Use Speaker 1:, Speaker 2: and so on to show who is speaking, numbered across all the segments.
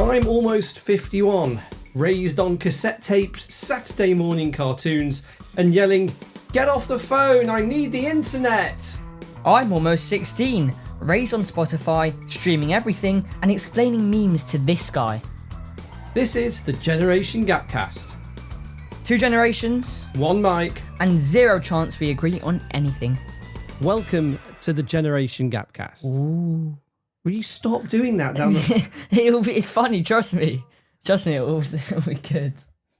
Speaker 1: I'm almost 51, raised on cassette tapes, Saturday morning cartoons, and yelling, "Get off the phone, I need the internet!"
Speaker 2: I'm almost 16, raised on Spotify, streaming everything, and explaining memes to this guy.
Speaker 1: This is the Generation Gapcast.
Speaker 2: 2 generations,
Speaker 1: One mic,
Speaker 2: and 0 chance we agree on anything.
Speaker 1: welcome to the Generation Gapcast.
Speaker 2: Ooh.
Speaker 1: Will you stop doing that down the...
Speaker 2: It's funny, trust me. Trust me, it'll be good.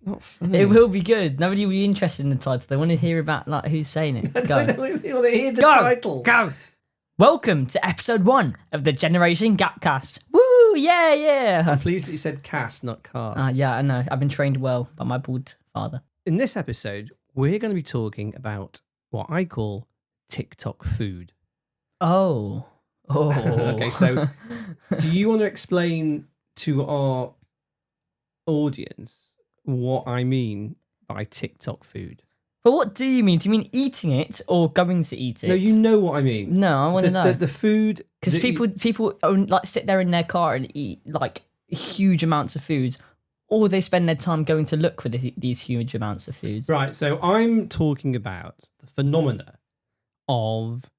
Speaker 1: Not funny.
Speaker 2: It will be good. Nobody will be interested in the title. They want to hear about like who's saying it. Go.
Speaker 1: I don't want to hear the title.
Speaker 2: Go. Welcome to episode 1 of the Generation Gapcast. Woo! Yeah.
Speaker 1: I'm pleased that you said cast, not cast.
Speaker 2: Yeah, I know. I've been trained well by my bald father.
Speaker 1: In this episode, we're going to be talking about what I call TikTok food.
Speaker 2: Oh.
Speaker 1: Okay, so do you want to explain to our audience what I mean by TikTok food?
Speaker 2: But what do you mean? Do you mean eating it or going to eat it?
Speaker 1: No, you know what I mean.
Speaker 2: No, I want to know.
Speaker 1: The food...
Speaker 2: Because people like sit there in their car and eat like huge amounts of food, or they spend their time going to look for these huge amounts of food.
Speaker 1: Right, so I'm talking about the phenomena of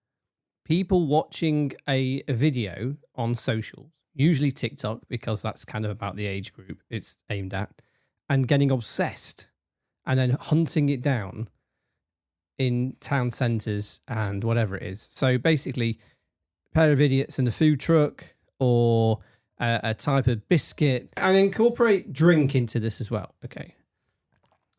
Speaker 1: people watching a video on social, usually TikTok, because that's kind of about the age group it's aimed at, and getting obsessed and then hunting it down in town centres and whatever it is. So basically, a pair of idiots in a food truck or a type of biscuit, and incorporate drink into this as well. Okay.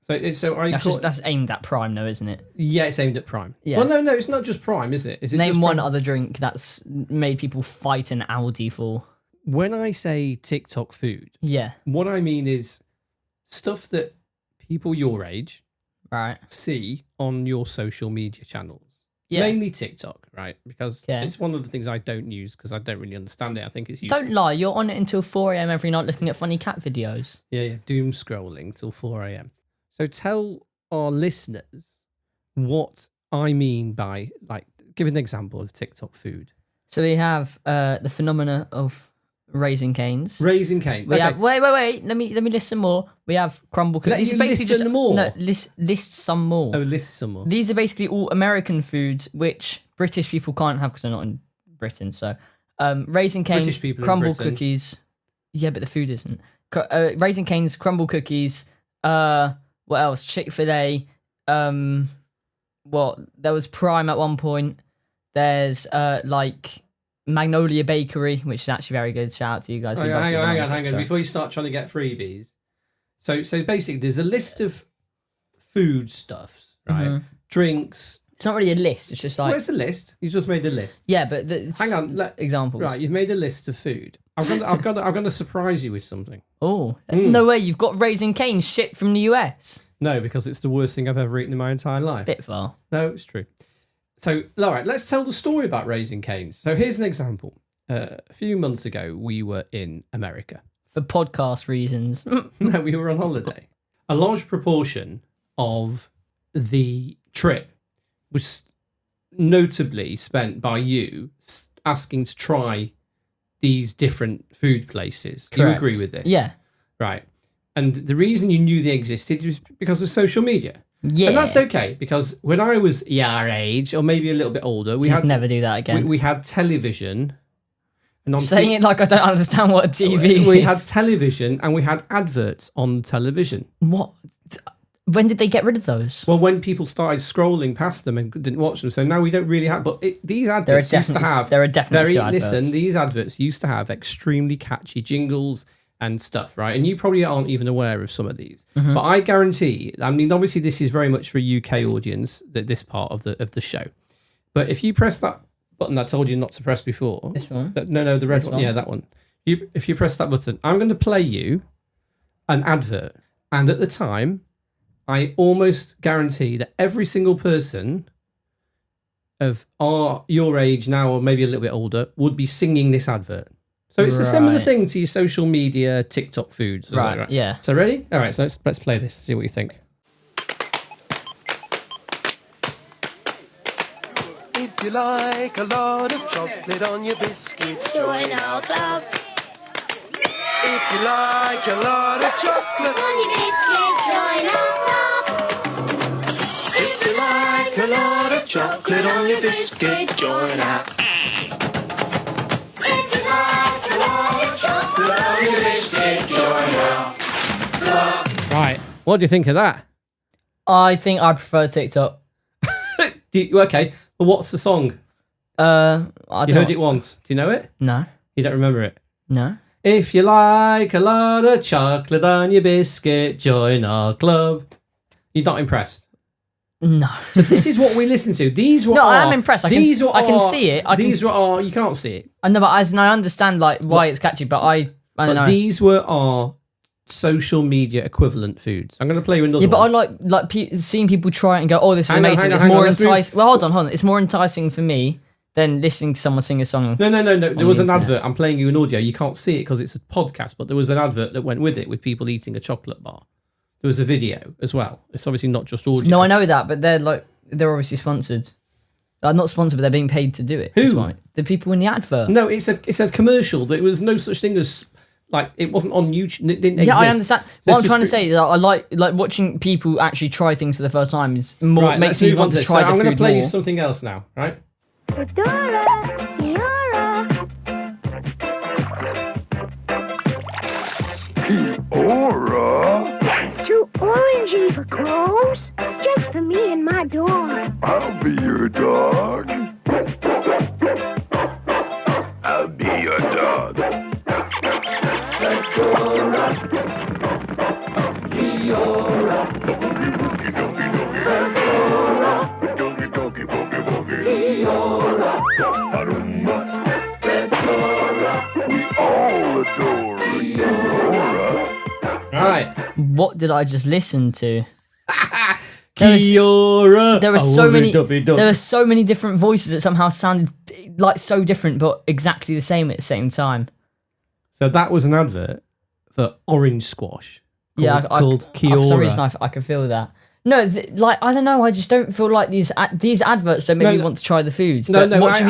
Speaker 1: That's
Speaker 2: aimed at Prime, though, isn't it?
Speaker 1: Yeah, it's aimed at Prime.
Speaker 2: Yeah.
Speaker 1: Well, no, it's not just Prime, is it? Is it
Speaker 2: Name
Speaker 1: just
Speaker 2: one
Speaker 1: Prime?
Speaker 2: other drink that's made people fight an Audi for.
Speaker 1: When I say TikTok food,
Speaker 2: Yeah.
Speaker 1: what I mean is stuff that people your age
Speaker 2: Right.
Speaker 1: see on your social media channels.
Speaker 2: Yeah.
Speaker 1: Mainly TikTok, right? Because it's one of the things I don't use because I don't really understand it. I think it's useful.
Speaker 2: Don't lie, you're on it until 4 a.m. every night looking at funny cat videos.
Speaker 1: Yeah. Doom scrolling till 4 a.m. So tell our listeners what I mean by, like, give an example of TikTok food.
Speaker 2: So we have the phenomena of Raising Canes.
Speaker 1: Raising Canes.
Speaker 2: We have wait. Let me list some more. We have crumble cookies.
Speaker 1: These are basically just
Speaker 2: more. No, list some more.
Speaker 1: Oh, list some more.
Speaker 2: These are basically all American foods which British people can't have because they're not in Britain. So, Raising Canes, crumble cookies. Yeah, but the food isn't. Raising Canes, crumble cookies. What else? Chick-fil-A. There was Prime at one point. There's like Magnolia Bakery, which is actually very good. Shout out to you guys.
Speaker 1: Hang on. Before you start trying to get freebies. So basically, there's a list of food stuffs, right? Mm-hmm. Drinks.
Speaker 2: It's not really a list. It's just like...
Speaker 1: Where's the list? You just made a list.
Speaker 2: Yeah, but...
Speaker 1: Hang on.
Speaker 2: Examples.
Speaker 1: Right, you've made a list of food. I'm going to surprise you with something.
Speaker 2: Oh. No way, you've got Raising Cane's shit from the US.
Speaker 1: No, because it's the worst thing I've ever eaten in my entire life.
Speaker 2: Bit far.
Speaker 1: No, it's true. So, all right, let's tell the story about Raising Cane's. So here's an example. A few months ago, we were in America.
Speaker 2: For podcast reasons.
Speaker 1: No, we were on holiday. A large proportion of the trip was notably spent by you asking to try these different food places.
Speaker 2: Correct.
Speaker 1: Do you agree with this?
Speaker 2: Yeah.
Speaker 1: Right. And the reason you knew they existed was because of social media.
Speaker 2: Yeah.
Speaker 1: And that's okay, because when I was your age, or maybe a little bit older, we had
Speaker 2: never do that again.
Speaker 1: We had television. And on
Speaker 2: saying it like I don't understand what a TV is.
Speaker 1: We had television and we had adverts on television.
Speaker 2: What? When did they get rid of those?
Speaker 1: Well, when people started scrolling past them and didn't watch them. So now we don't really have... But these adverts used to have...
Speaker 2: There are definitely adverts.
Speaker 1: Listen, these adverts used to have extremely catchy jingles and stuff, right? And you probably aren't even aware of some of these. Mm-hmm. But I guarantee... I mean, obviously, this is very much for a UK audience, this part of the show. But if you press that button I told you not to press before...
Speaker 2: This one?
Speaker 1: No, the red one. Yeah, that one. If you press that button, I'm going to play you an advert. And at the time... I almost guarantee that every single person of your age now, or maybe a little bit older, would be singing this advert. So it's a similar thing to your social media TikTok foods. Right,
Speaker 2: yeah.
Speaker 1: So ready? All right, so let's play this, see what you think.
Speaker 3: If you like a lot of chocolate on your biscuit, join our club. If you like a lot of chocolate
Speaker 4: On your biscuit, join our club.
Speaker 3: If you like a lot of chocolate on your biscuit, join our
Speaker 4: If you like a lot of chocolate
Speaker 3: on your biscuit, join our
Speaker 1: Right. What do you think of that?
Speaker 2: I think I prefer TikTok.
Speaker 1: Okay. Well, what's the song?
Speaker 2: I
Speaker 1: You
Speaker 2: don't
Speaker 1: heard it once. Do you know it?
Speaker 2: No.
Speaker 1: You don't remember it?
Speaker 2: No.
Speaker 1: If you like a lot of chocolate on your biscuit, join our club. You're not impressed?
Speaker 2: No.
Speaker 1: So this is what we listen to. These were
Speaker 2: No, I am impressed. I can see it.
Speaker 1: You can't see it.
Speaker 2: I know, but as I understand like why it's catchy, but I don't know.
Speaker 1: These were our social media equivalent foods. I'm going to play you another
Speaker 2: Yeah, but
Speaker 1: one.
Speaker 2: I like seeing people try it and go, "Oh, this is
Speaker 1: Hang on,
Speaker 2: amazing."
Speaker 1: hang on,
Speaker 2: It's
Speaker 1: hang on,
Speaker 2: more
Speaker 1: let's move-
Speaker 2: enticing. Well, hold on. It's more enticing for me than listening to someone sing a song.
Speaker 1: No. There was
Speaker 2: the
Speaker 1: an
Speaker 2: internet.
Speaker 1: advert. I'm playing you an audio. You can't see it because it's a podcast, but there was an advert that went with it with people eating a chocolate bar. There was a video as well. It's obviously not just audio.
Speaker 2: No, I know that, but they're obviously sponsored. Not sponsored, but they're being paid to do it.
Speaker 1: Who?
Speaker 2: That's right. The people in the advert.
Speaker 1: No, it's a commercial. There was no such thing as it wasn't on YouTube. It didn't exist.
Speaker 2: Yeah, I understand.
Speaker 1: This
Speaker 2: What I'm
Speaker 1: was
Speaker 2: trying to say is that I like watching people actually try things for the first time is more
Speaker 1: Right,
Speaker 2: makes
Speaker 1: let's
Speaker 2: me
Speaker 1: move on
Speaker 2: want to
Speaker 1: this.
Speaker 2: try
Speaker 1: So
Speaker 2: the
Speaker 1: I'm
Speaker 2: food
Speaker 1: going to play
Speaker 2: more.
Speaker 1: you something else now, right?
Speaker 4: Dora, Kiara.
Speaker 3: Aura.
Speaker 4: It's too orangey for crows. It's just for me and my dog.
Speaker 3: I'll be your dog. I'll be your dog. We all adore Leora.
Speaker 1: Right.
Speaker 2: What did I just listen to? There was-
Speaker 1: Kiora.
Speaker 2: There were
Speaker 1: Oh,
Speaker 2: so many.
Speaker 1: wubby-dubby-dub.
Speaker 2: There were so many different voices that somehow sounded like so different, but exactly the same at the same time.
Speaker 1: So that was an advert for orange squash. Called
Speaker 2: For some reason,
Speaker 1: Kiora.
Speaker 2: I can feel that. No, I don't know. I just don't feel like these adverts don't make me want to try the foods.
Speaker 1: No,
Speaker 2: But
Speaker 1: no,
Speaker 2: watching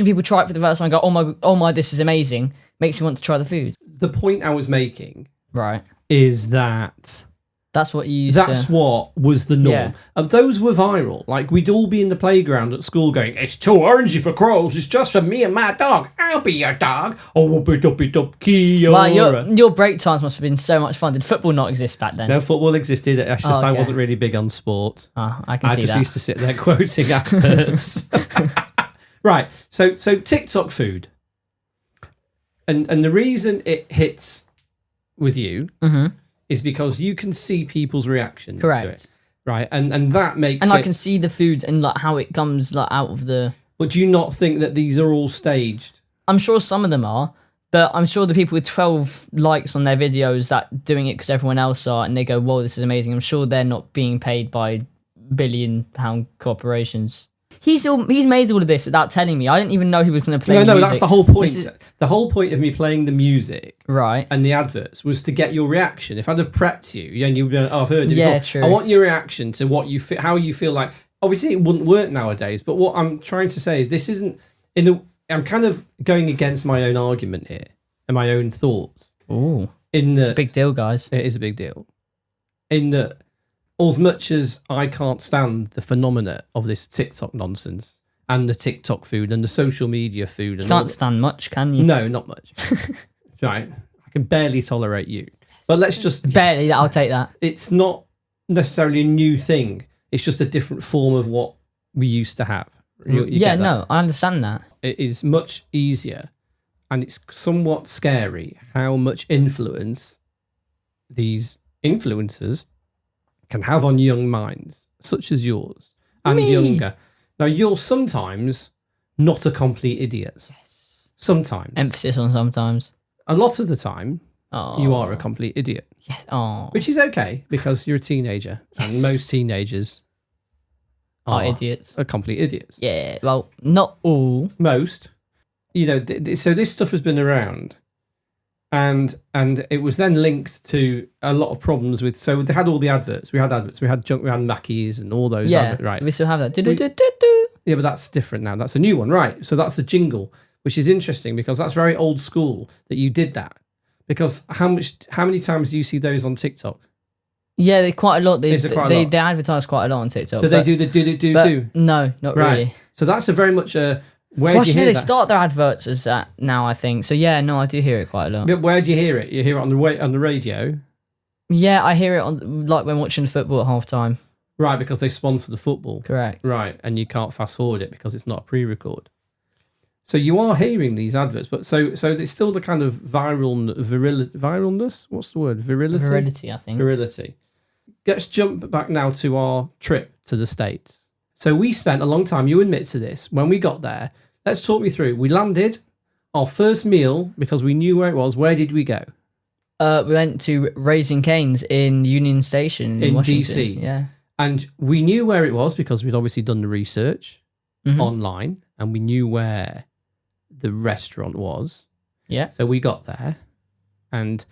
Speaker 2: people try it for the first time, and go, oh my, this is amazing, makes me want to try the food.
Speaker 1: The point I was making
Speaker 2: Right.
Speaker 1: is that
Speaker 2: That's what you used
Speaker 1: that's
Speaker 2: to.
Speaker 1: what was the norm.
Speaker 2: Yeah.
Speaker 1: And those were viral. Like, we'd all be in the playground at school going, it's too orangey for crows. It's just for me and my dog. I'll be your dog. Oh, wubby-dubby-dub, Kiora.
Speaker 2: Wow, your break times must have been so much fun. Did football not exist back then?
Speaker 1: No, football existed. It's just I
Speaker 2: okay.
Speaker 1: wasn't really big on sport.
Speaker 2: Oh, I can
Speaker 1: I
Speaker 2: see
Speaker 1: just
Speaker 2: that.
Speaker 1: used to sit there quoting adverts. Right. So TikTok food. And the reason it hits with you is because you can see people's reactions to
Speaker 2: Correct.
Speaker 1: it. Right. And that makes
Speaker 2: And
Speaker 1: it...
Speaker 2: I can see the food and like how it comes like out of the.
Speaker 1: But do you not think that these are all staged?
Speaker 2: I'm sure some of them are, but I'm sure the people with 12 likes on their videos that doing it because everyone else are, and they go, "Whoa, this is amazing." I'm sure they're not being paid by billion-pound corporations. He's made all of this without telling me. I didn't even know he was going to play.
Speaker 1: No,
Speaker 2: music.
Speaker 1: that's the whole point.
Speaker 2: This is-
Speaker 1: The whole point of me playing the music
Speaker 2: right.
Speaker 1: and the adverts was to get your reaction. If I'd have prepped you, and you'd be like, oh, I've heard it
Speaker 2: Yeah,
Speaker 1: before.
Speaker 2: true.
Speaker 1: I want your reaction to what you feel, how you feel like. Obviously, it wouldn't work nowadays. But what I'm trying to say is, this isn't I'm kind of going against my own argument here and my own thoughts.
Speaker 2: Ooh,
Speaker 1: In
Speaker 2: it's
Speaker 1: that
Speaker 2: a big deal, guys.
Speaker 1: it is a big deal. In that, as much as I can't stand the phenomena of this TikTok nonsense and the TikTok food and the social media food,
Speaker 2: You
Speaker 1: and all
Speaker 2: can't stand much, can you?
Speaker 1: no, not much. Right. I can barely tolerate you. But let's just...
Speaker 2: Barely. I'll take that.
Speaker 1: It's not necessarily a new thing. It's just a different form of what we used to have. You
Speaker 2: Yeah,
Speaker 1: get that?
Speaker 2: no, I understand that.
Speaker 1: It is much easier, and it's somewhat scary how much influence these influencers can have on young minds, such as yours, and
Speaker 2: Me.
Speaker 1: younger. Now, you're sometimes not a complete idiot. Yes. Sometimes.
Speaker 2: Emphasis on sometimes.
Speaker 1: A lot of the time,
Speaker 2: Oh,
Speaker 1: you are a complete idiot,
Speaker 2: yes. Oh,
Speaker 1: which is okay because you're a teenager, and most teenagers
Speaker 2: are idiots.
Speaker 1: are complete idiots.
Speaker 2: Yeah. Well, not all.
Speaker 1: Most, so this stuff has been around, and it was then linked to a lot of problems with. So they had all the adverts. We had junk. We had Mackies and all those.
Speaker 2: Yeah.
Speaker 1: Adverts, right.
Speaker 2: We still have that. Do-do-do-do-do.
Speaker 1: Yeah, but that's different now. That's a new one, right? So that's a jingle, which is interesting because that's very old school that you did that. Because how many times do you see those on TikTok?
Speaker 2: Yeah, they're quite a lot. They
Speaker 1: they
Speaker 2: advertise quite a lot on TikTok.
Speaker 1: Do they do the do?
Speaker 2: No, not
Speaker 1: Right.
Speaker 2: really.
Speaker 1: So that's a very much a. Where
Speaker 2: Well,
Speaker 1: do you hear
Speaker 2: they
Speaker 1: that?
Speaker 2: start their adverts as that now, I think. So yeah, no, I do hear it quite a lot.
Speaker 1: But where do you hear it? You hear it on the radio,
Speaker 2: Yeah, I hear it on like when watching football at halftime.
Speaker 1: right? Because they sponsor the football,
Speaker 2: Correct.
Speaker 1: right? And you can't fast forward it because it's not a pre-record. So you are hearing these adverts, but so it's still the kind of viralness. What's the word? Virility.
Speaker 2: Virility, I think.
Speaker 1: Virility. Let's jump back now to our trip to the States. So we spent a long time. You admit to this. When we got there, let's talk me through. We landed. Our first meal, because we knew where it was. Where did we go?
Speaker 2: We went to Raising Cane's in Union Station in Washington.
Speaker 1: DC.
Speaker 2: Yeah.
Speaker 1: And we knew where it was because we'd obviously done the research online, and we knew where the restaurant was.
Speaker 2: Yeah.
Speaker 1: So we got there, and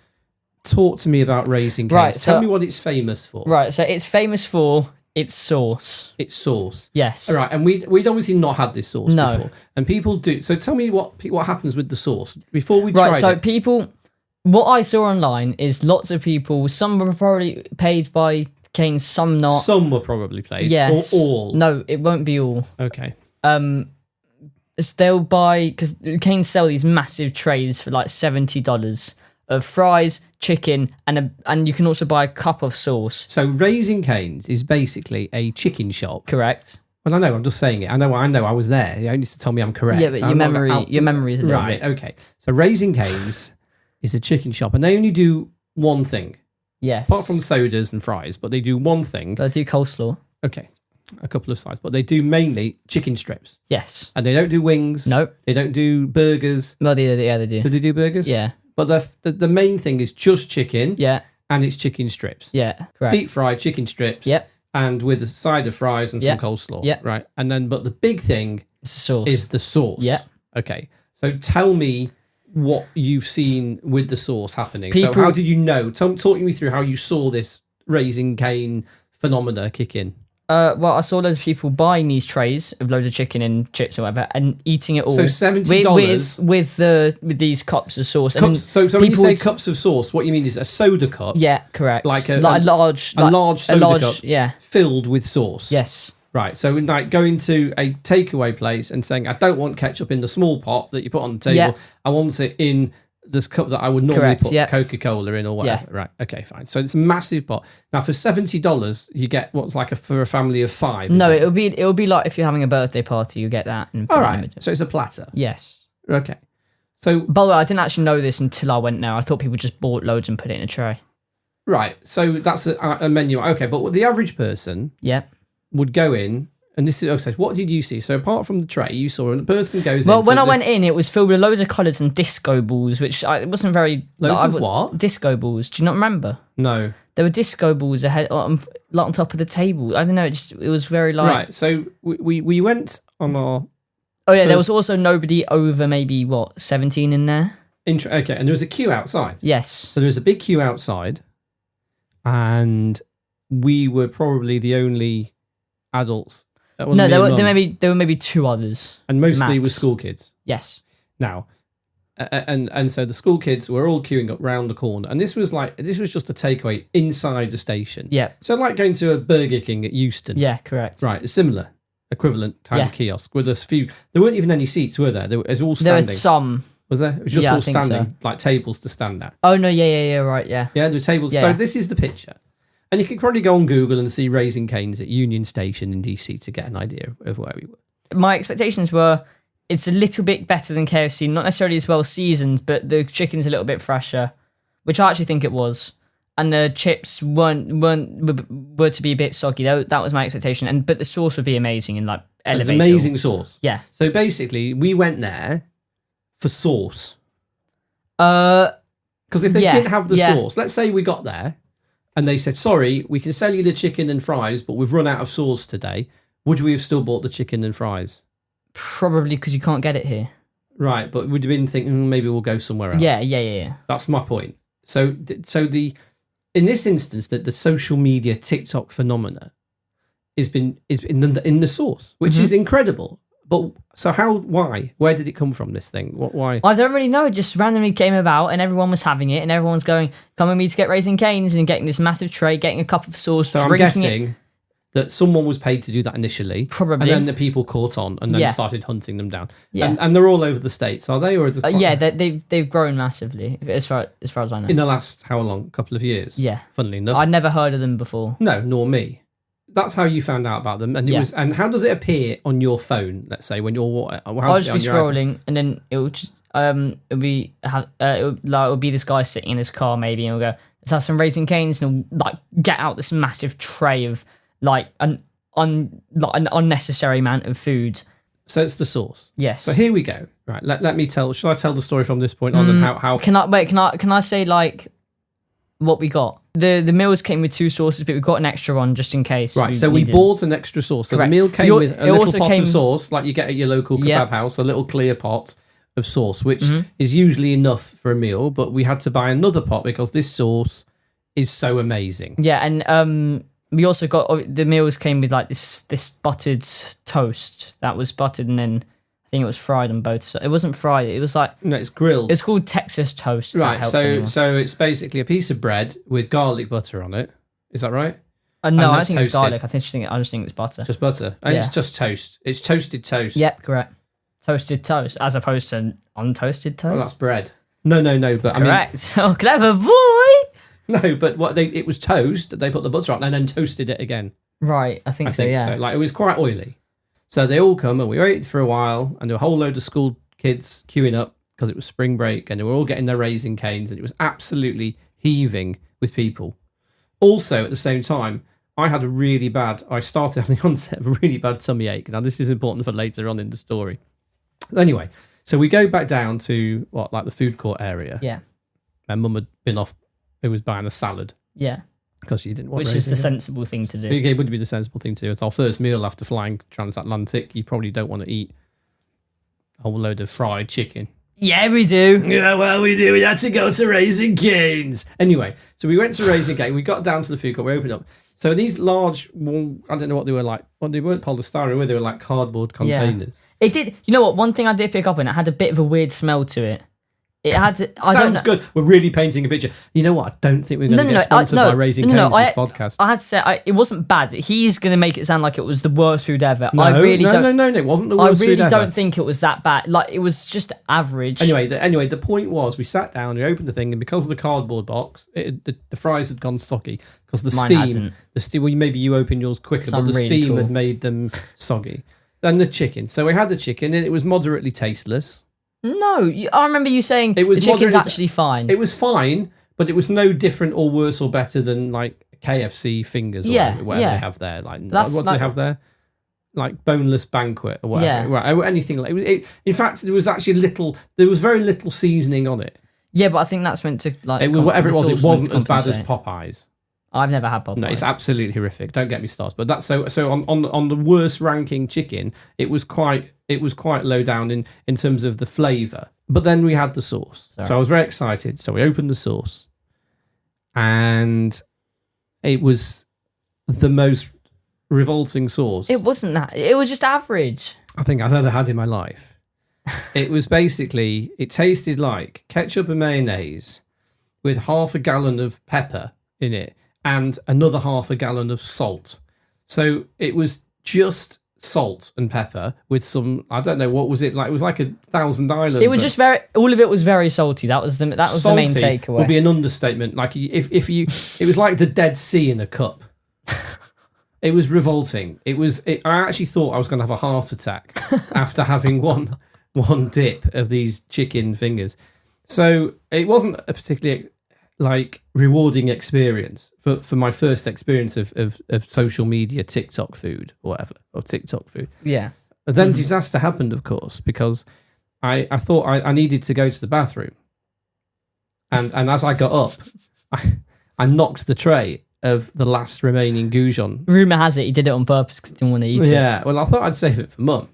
Speaker 1: talk to me about Raising Cane's.
Speaker 2: Right,
Speaker 1: Tell me what it's famous for.
Speaker 2: Right. So it's famous for its sauce.
Speaker 1: It's sauce.
Speaker 2: Yes.
Speaker 1: All right, and we'd obviously not had this sauce
Speaker 2: No.
Speaker 1: before, and people do. So tell me what happens with the sauce before we
Speaker 2: Right.
Speaker 1: tried
Speaker 2: So
Speaker 1: it.
Speaker 2: people, what I saw online is lots of people. Some were probably paid by Cane's, some not.
Speaker 1: Some were probably played.
Speaker 2: Yes.
Speaker 1: Or all.
Speaker 2: No, it won't be all.
Speaker 1: Okay.
Speaker 2: They'll buy, because Cane's sell these massive trays for like $70 of fries, chicken, and you can also buy a cup of sauce.
Speaker 1: So Raising Cane's is basically a chicken shop.
Speaker 2: Correct.
Speaker 1: Well, I know. I'm just saying it. I know. I was there. You only need to tell me I'm correct.
Speaker 2: Yeah, but your memory is a little
Speaker 1: right.
Speaker 2: bit.
Speaker 1: Okay. So Raising Cane's is a chicken shop, and they only do one thing,
Speaker 2: Yes.
Speaker 1: apart from sodas and fries. But they do one thing.
Speaker 2: They'll do coleslaw.
Speaker 1: Okay, a couple of sides, but they do mainly chicken strips,
Speaker 2: Yes.
Speaker 1: and they don't do wings.
Speaker 2: Nope.
Speaker 1: They don't do burgers.
Speaker 2: Well, they do.
Speaker 1: Do they do burgers?
Speaker 2: Yeah.
Speaker 1: But the main thing is just chicken.
Speaker 2: Yeah.
Speaker 1: And it's chicken strips.
Speaker 2: Yeah. Correct.
Speaker 1: Deep fried chicken strips.
Speaker 2: Yep.
Speaker 1: And with a side of fries and
Speaker 2: Yep.
Speaker 1: some coleslaw.
Speaker 2: Yep.
Speaker 1: Right. And then, but the big thing
Speaker 2: It's a sauce.
Speaker 1: is the sauce.
Speaker 2: Yep.
Speaker 1: Okay. So tell me what you've seen with the sauce happening. So
Speaker 2: People-
Speaker 1: how did you know? Talk me through how you saw this Raising Cane phenomena kick in.
Speaker 2: Well, I saw loads of people buying these trays of loads of chicken and chips or whatever, and eating it all.
Speaker 1: So $70
Speaker 2: with these cups of sauce. And
Speaker 1: Cups, so when you
Speaker 2: people
Speaker 1: say
Speaker 2: would-
Speaker 1: cups of sauce, what you mean is a soda cup.
Speaker 2: Yeah, correct.
Speaker 1: Like a
Speaker 2: large,
Speaker 1: large soda cup.
Speaker 2: Yeah.
Speaker 1: Filled with sauce.
Speaker 2: Yes.
Speaker 1: Right. So like going to a takeaway place and saying, I don't want ketchup in the small pot that you put on the table.
Speaker 2: Yeah.
Speaker 1: I want it in this cup that I would normally
Speaker 2: Correct,
Speaker 1: put
Speaker 2: yeah.
Speaker 1: Coca-Cola in or whatever. Right. Okay, fine. So it's a massive pot. Now for $70, you get what's like for a family of 5.
Speaker 2: No,
Speaker 1: is it?
Speaker 2: it'll be like if you're having a birthday party, you get that. And put
Speaker 1: All
Speaker 2: it in the
Speaker 1: right.
Speaker 2: middle.
Speaker 1: So it's a platter.
Speaker 2: Yes.
Speaker 1: Okay. So
Speaker 2: By the way, I didn't actually know this until I went there. I thought people just bought loads and put it in a tray.
Speaker 1: right. So that's a menu. Okay, but what the average person
Speaker 2: Yeah.
Speaker 1: would go in. And this is okay. What did you see? So apart from the tray, you saw when the person goes in.
Speaker 2: Well, when
Speaker 1: so
Speaker 2: I went in, it was filled with loads of colours and disco balls, which it wasn't very.
Speaker 1: Loads of what?
Speaker 2: Disco balls. Do you not remember?
Speaker 1: No.
Speaker 2: There were disco balls ahead, on top of the table. I don't know. It was very like.
Speaker 1: Right. So we went on our.
Speaker 2: Oh yeah, there
Speaker 1: first-
Speaker 2: was also nobody over maybe 17 in there.
Speaker 1: Okay, and there was a queue outside.
Speaker 2: Yes.
Speaker 1: So there was a big queue outside, and we were probably the only adults. Well,
Speaker 2: No,
Speaker 1: me and Mum.
Speaker 2: there were maybe 2 others.
Speaker 1: and mostly
Speaker 2: max.
Speaker 1: were school kids.
Speaker 2: Yes.
Speaker 1: Now, and so the school kids were all queuing up round the corner, and this was just a takeaway inside the station.
Speaker 2: Yeah.
Speaker 1: So like going to a Burger King at Euston.
Speaker 2: Yeah. Correct.
Speaker 1: Right, a similar equivalent type of
Speaker 2: Yeah.
Speaker 1: kiosk with a few. There weren't even any seats, were there? It was all
Speaker 2: There
Speaker 1: standing.
Speaker 2: were some.
Speaker 1: Was there? It was just
Speaker 2: Yeah, I
Speaker 1: all
Speaker 2: think so.
Speaker 1: standing, like tables to stand at.
Speaker 2: Oh no! Yeah. Right. Yeah.
Speaker 1: Yeah, there were tables.
Speaker 2: Yeah.
Speaker 1: So this is the picture. And you can probably go on Google and see Raising Cane's at Union Station in DC to get an idea of where we were.
Speaker 2: My expectations were it's a little bit better than KFC, not necessarily as well seasoned, but the chicken's a little bit fresher, which I actually think it was. And the chips were to be a bit soggy. That was my expectation. But the sauce would be amazing and like
Speaker 1: It's
Speaker 2: elevated.
Speaker 1: amazing sauce.
Speaker 2: Yeah.
Speaker 1: So basically, we went there for sauce.
Speaker 2: Uh,
Speaker 1: Because if they
Speaker 2: Yeah,
Speaker 1: didn't have the
Speaker 2: yeah.
Speaker 1: sauce, let's say we got there and they said, sorry, we can sell you the chicken and fries, but we've run out of sauce today. Would we have still bought the chicken and fries?
Speaker 2: probably because you can't get it here.
Speaker 1: Right, but we'd have been thinking maybe we'll go somewhere else.
Speaker 2: Yeah.
Speaker 1: That's my point. So in this instance, that the social media TikTok phenomena is in the sauce, which is incredible. But so why? Where did it come from, this thing? Why?
Speaker 2: I don't really know. It just randomly came about and everyone was having it and everyone's going, come with me to get Raising Cane's and getting this massive tray, getting a cup of sauce,
Speaker 1: So I'm guessing that someone was paid to do that initially.
Speaker 2: Probably.
Speaker 1: And then the people caught on and then
Speaker 2: Yeah.
Speaker 1: started hunting them down.
Speaker 2: Yeah.
Speaker 1: And they're all over the States, are they? Or is it
Speaker 2: Yeah, they've grown massively, as far as I know.
Speaker 1: in the last, how long? Couple of years?
Speaker 2: Yeah.
Speaker 1: Funnily enough.
Speaker 2: I'd never heard of them before.
Speaker 1: No, nor me. That's how you found out about them. And it
Speaker 2: Yeah.
Speaker 1: was. And how does it appear on your phone, let's say, when you're...
Speaker 2: I'll just be scrolling, and then it'll just it'll be this guy sitting in his car maybe, and we'll go, let's have some Raising Cane's, and he'll like get out this massive tray of like an unnecessary amount of food.
Speaker 1: So it's the sauce.
Speaker 2: Yes.
Speaker 1: So here we go. Right. Let me tell. Should I tell the story from this point on and how?
Speaker 2: Can I say like what we got? The meals came with 2 sauces, but we got an extra one just in case.
Speaker 1: Right, so we bought an extra sauce. So
Speaker 2: Correct.
Speaker 1: the meal came with a little pot
Speaker 2: came-
Speaker 1: of sauce, like you get at your local kebab
Speaker 2: Yeah.
Speaker 1: house, a little clear pot of sauce, which is usually enough for a meal, but we had to buy another pot because this sauce is so amazing.
Speaker 2: Yeah, and we also got the meals came with like this buttered toast that was buttered and then I think it was fried on both sides. It wasn't fried. It was like
Speaker 1: No, it's grilled.
Speaker 2: it's called Texas toast. If that
Speaker 1: Right,
Speaker 2: helps
Speaker 1: so
Speaker 2: anyone.
Speaker 1: so it's basically a piece of bread with garlic butter on it. Is that right?
Speaker 2: No,
Speaker 1: and
Speaker 2: I don't
Speaker 1: that's
Speaker 2: think it's
Speaker 1: toasted.
Speaker 2: garlic. I just think it's butter.
Speaker 1: Just butter. And it's
Speaker 2: Yeah.
Speaker 1: just toast. It's toasted toast.
Speaker 2: Yep, correct. Toasted toast as opposed to untoasted toast.
Speaker 1: Well, that's bread. No, but
Speaker 2: Correct. Oh, clever boy.
Speaker 1: No, but it was toast. They put the butter on and then toasted it again.
Speaker 2: Right, I think so. Yeah.
Speaker 1: So. Like, it was quite oily. So they all come and we waited for a while and there were a whole load of school kids queuing up because it was spring break and they were all getting their Raising Cane's and it was absolutely heaving with people. Also, at the same time, I started having the onset of a really bad tummy ache. Now, this is important for later on in the story. Anyway, so we go back down to the food court area.
Speaker 2: Yeah.
Speaker 1: My mum had been off, who was buying a salad
Speaker 2: Yeah.
Speaker 1: because she didn't want
Speaker 2: Which is the sensible thing to do.
Speaker 1: It would be the sensible thing to do. It's our first meal after flying transatlantic. You probably don't want to eat a whole load of fried chicken.
Speaker 2: Yeah, we do.
Speaker 1: Yeah, well, we do. We had to go to Raising Cane's. Anyway, so we went to Raising Cane's. We got down to the food court. We opened up. So these large, I don't know what they were like. Well, they weren't polystyrene, were they? They were like cardboard containers.
Speaker 2: It did. You know what? One thing I did pick up on, it had a bit of a weird smell to it. It had to.
Speaker 1: Sounds good. We're really painting a picture. You know what? I don't think we're going to get sponsored by Raising Cane's this podcast.
Speaker 2: I had to say, it wasn't bad. He's going to make it sound like it was the worst food ever.
Speaker 1: No,
Speaker 2: I really don't.
Speaker 1: No, it wasn't the worst food ever.
Speaker 2: I really don't think it was that bad. Like, it was just average.
Speaker 1: Anyway, the point was we sat down, we opened the thing, and because of the cardboard box, the fries had gone soggy because
Speaker 2: Mine
Speaker 1: steam. Well, maybe you opened yours quicker, but the
Speaker 2: really
Speaker 1: steam
Speaker 2: cool.
Speaker 1: had made them soggy. And the chicken. So we had the chicken, and it was moderately tasteless.
Speaker 2: No, I remember you saying
Speaker 1: It was
Speaker 2: the chicken's
Speaker 1: moderate-
Speaker 2: actually fine.
Speaker 1: It was fine, but it was no different or worse or better than like KFC fingers or whatever they have there. Like, what do they have there? Like boneless banquet or whatever.
Speaker 2: Yeah.
Speaker 1: Right, or anything like it. In fact, there was very little seasoning on it.
Speaker 2: Yeah, but I think that's meant to like
Speaker 1: Whatever it was,
Speaker 2: the
Speaker 1: it
Speaker 2: sauce
Speaker 1: wasn't
Speaker 2: meant
Speaker 1: as
Speaker 2: to
Speaker 1: bad as
Speaker 2: compensate.
Speaker 1: Popeyes.
Speaker 2: I've never had Popeyes.
Speaker 1: No, it's absolutely horrific. Don't get me started. But that's so on the worst ranking chicken, it was quite low down in terms of the flavour. But then we had the sauce.
Speaker 2: Sorry.
Speaker 1: So I was very excited. So we opened the sauce. And it was the most revolting sauce
Speaker 2: It wasn't that. It was just average.
Speaker 1: I think I've ever had in my life. It was basically, it tasted like ketchup and mayonnaise with half a gallon of pepper in it and another half a gallon of salt. So it was just salt and pepper with some, I don't know, what was it like? It was like 1,000 Island.
Speaker 2: It was just all of it was very salty. That was the main takeaway.
Speaker 1: Would be an understatement. Like if you, it was like the Dead Sea in a cup. It was revolting. I actually thought I was going to have a heart attack after having one dip of these chicken fingers. So it wasn't a particularly rewarding experience for my first experience of social media, TikTok food or whatever, or TikTok food.
Speaker 2: Yeah.
Speaker 1: But then disaster happened, of course, because I thought I needed to go to the bathroom. And as I got up, I knocked the tray of the last remaining goujon.
Speaker 2: Rumour has it he did it on purpose because he didn't want to eat it.
Speaker 1: Yeah, well, I thought I'd save it for Mum.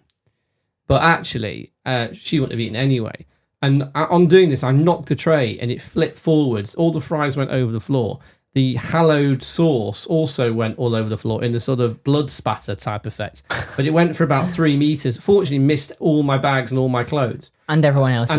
Speaker 1: But actually, she wouldn't have eaten anyway. And on doing this, I knocked the tray and it flipped forwards. All the fries went over the floor. the hallowed sauce also went all over the floor in a sort of blood spatter type effect. But it went for about 3 meters. Fortunately, missed all my bags and all my clothes.
Speaker 2: And everyone else.